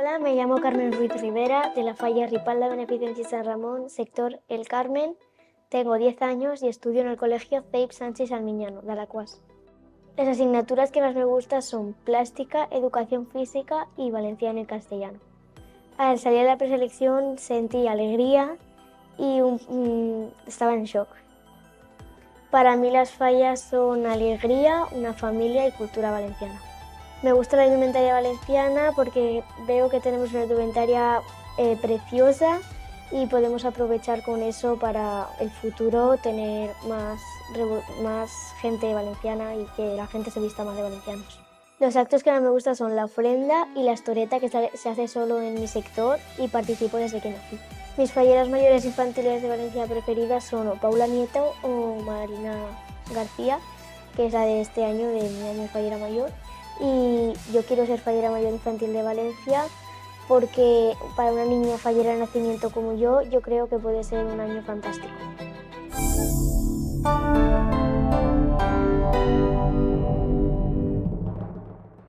Hola, me llamo Carmen Ruiz Rivera, de la Falla Ripalda Beneficencia San Ramón, sector El Carmen. Tengo 10 años y estudio en el colegio CEIP Sánchez Almiñano, de Alacuás. Las asignaturas que más me gustan son plástica, educación física y valenciano y castellano. Al salir de la preselección sentí alegría y estaba en shock. Para mí las fallas son alegría, una familia y cultura valenciana. Me gusta la indumentaria valenciana porque veo que tenemos una indumentaria preciosa y podemos aprovechar con eso para el futuro tener más gente valenciana y que la gente se vista más de valencianos. Los actos que más me gustan son la ofrenda y la estoreta, que se hace solo en mi sector y participo desde que nací. Mis falleras mayores infantiles de Valencia preferidas son o Paula Nieto o Marina García, que es la de este año, de mi año fallera mayor. Y yo quiero ser fallera mayor infantil de Valencia porque para una niña fallera de nacimiento como yo creo que puede ser un año fantástico.